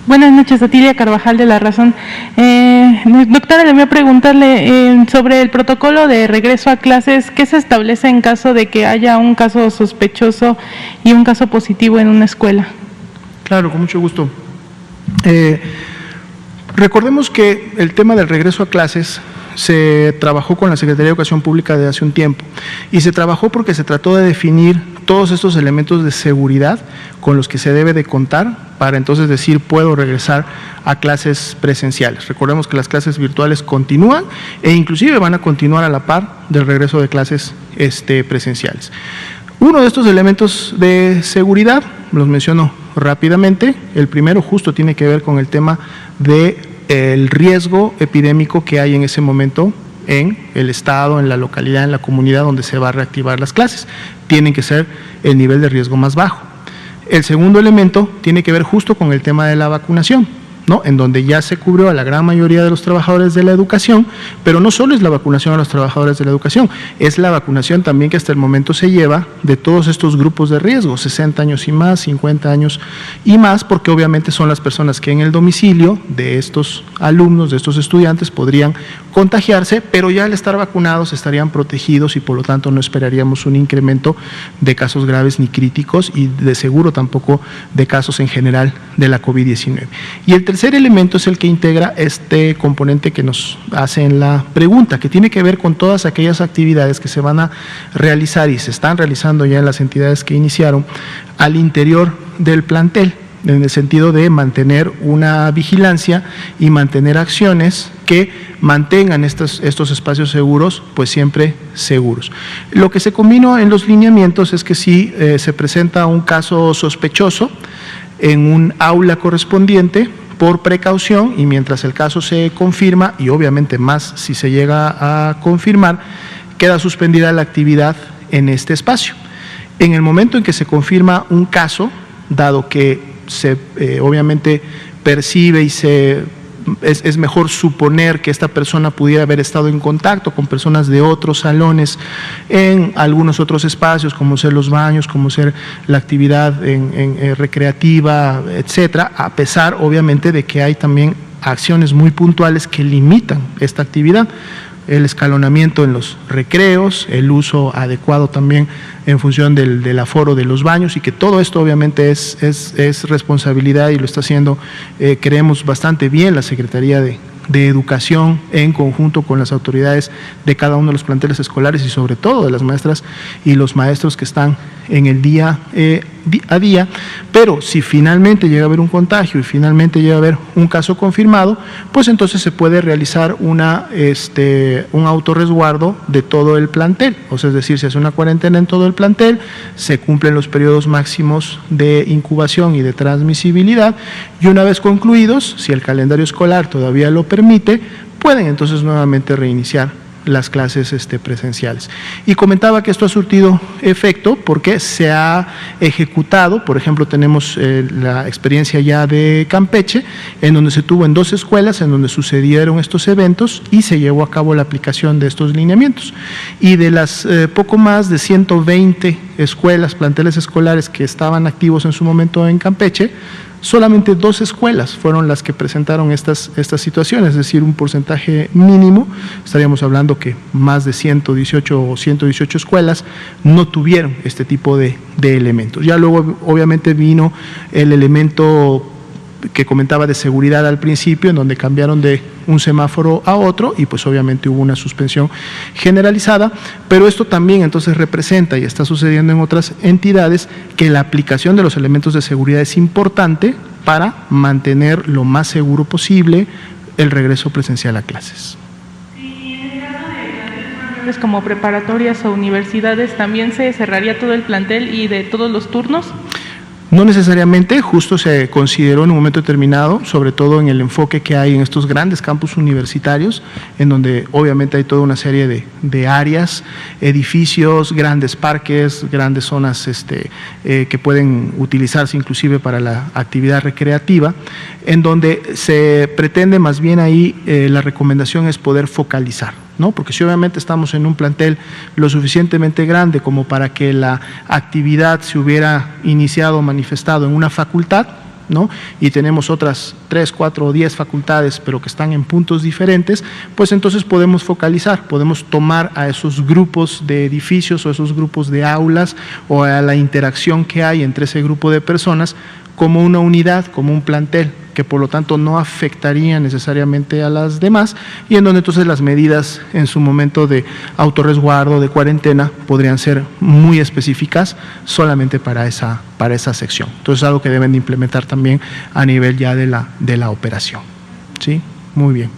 Buenas noches, Otilia Carvajal de La Razón. Doctora, le voy a preguntarle sobre el protocolo de regreso a clases. ¿Qué se establece en caso de que haya un caso sospechoso y un caso positivo en una escuela? Claro, con mucho gusto. Recordemos que el tema del regreso a clases se trabajó con la Secretaría de Educación Pública desde hace un tiempo y se trabajó porque se trató de definir todos estos elementos de seguridad con los que se debe de contar para entonces decir puedo regresar a clases presenciales. Recordemos que las clases virtuales continúan e inclusive van a continuar a la par del regreso de clases presenciales. Uno de estos elementos de seguridad, los menciono rápidamente, el primero justo tiene que ver con el tema del riesgo epidémico que hay en ese momento en el estado, en la localidad, en la comunidad donde se va a reactivar las clases. Tienen que ser el nivel de riesgo más bajo. El segundo elemento tiene que ver justo con el tema de la vacunación, ¿no? En donde ya se cubrió a la gran mayoría de los trabajadores de la educación, pero no solo es la vacunación a los trabajadores de la educación, es la vacunación también que hasta el momento se lleva de todos estos grupos de riesgo, 60 años y más, 50 años y más, porque obviamente son las personas que en el domicilio de estos alumnos, de estos estudiantes, podrían contagiarse, pero ya al estar vacunados estarían protegidos y por lo tanto no esperaríamos un incremento de casos graves ni críticos y de seguro tampoco de casos en general de la COVID-19. Y el tercer elemento es el que integra este componente que nos hace en la pregunta, que tiene que ver con todas aquellas actividades que se van a realizar y se están realizando ya en las entidades que iniciaron al interior del plantel, en el sentido de mantener una vigilancia y mantener acciones que mantengan estos espacios seguros, pues siempre seguros. Lo que se combinó en los lineamientos es que si se presenta un caso sospechoso en un aula correspondiente, por precaución y mientras el caso se confirma, y obviamente más si se llega a confirmar, queda suspendida la actividad en este espacio. En el momento en que se confirma un caso, dado que se obviamente percibe y es mejor suponer que esta persona pudiera haber estado en contacto con personas de otros salones en algunos otros espacios, como ser los baños, como ser la actividad recreativa, etcétera, a pesar obviamente de que hay también acciones muy puntuales que limitan esta actividad. El escalonamiento en los recreos, el uso adecuado también en función del aforo de los baños y que todo esto obviamente es responsabilidad y lo está haciendo, creemos, bastante bien la Secretaría de Educación en conjunto con las autoridades de cada uno de los planteles escolares y sobre todo de las maestras y los maestros que están en el día a día, pero si finalmente llega a haber un contagio y finalmente llega a haber un caso confirmado, pues entonces se puede realizar un autorresguardo de todo el plantel, o sea, es decir, se hace una cuarentena en todo el plantel, se cumplen los periodos máximos de incubación y de transmisibilidad y una vez concluidos, si el calendario escolar todavía lo permite, pueden entonces nuevamente reiniciar las clases presenciales. Y comentaba que esto ha surtido efecto porque se ha ejecutado, por ejemplo, tenemos la experiencia ya de Campeche, en donde se tuvo en 2 escuelas, en donde sucedieron estos eventos y se llevó a cabo la aplicación de estos lineamientos. Y de las poco más de 120 escuelas, planteles escolares que estaban activos en su momento en Campeche, solamente 2 escuelas fueron las que presentaron estas situaciones, es decir, un porcentaje mínimo, estaríamos hablando que más de 118 o 118 escuelas no tuvieron este tipo de elementos. Ya luego obviamente vino el elemento que comentaba de seguridad al principio, en donde cambiaron de un semáforo a otro y pues obviamente hubo una suspensión generalizada, pero esto también entonces representa y está sucediendo en otras entidades que la aplicación de los elementos de seguridad es importante para mantener lo más seguro posible el regreso presencial a clases. Y en el caso de como preparatorias o universidades, ¿también se cerraría todo el plantel y de todos los turnos? No necesariamente, justo se consideró en un momento determinado, sobre todo en el enfoque que hay en estos grandes campus universitarios, en donde obviamente hay toda una serie de áreas, edificios, grandes parques, grandes zonas que pueden utilizarse inclusive para la actividad recreativa, en donde se pretende más bien ahí, la recomendación es poder focalizar. ¿no? Porque si obviamente estamos en un plantel lo suficientemente grande como para que la actividad se hubiera iniciado o manifestado en una facultad, ¿no? Y tenemos otras 3, 4 o 10 facultades, pero que están en puntos diferentes, pues entonces podemos focalizar, podemos tomar a esos grupos de edificios o esos grupos de aulas o a la interacción que hay entre ese grupo de personas como una unidad, como un plantel, que por lo tanto no afectaría necesariamente a las demás, y en donde entonces las medidas en su momento de autorresguardo, de cuarentena, podrían ser muy específicas solamente para esa sección. Entonces es algo que deben de implementar también a nivel ya de la operación. ¿Sí? Muy bien.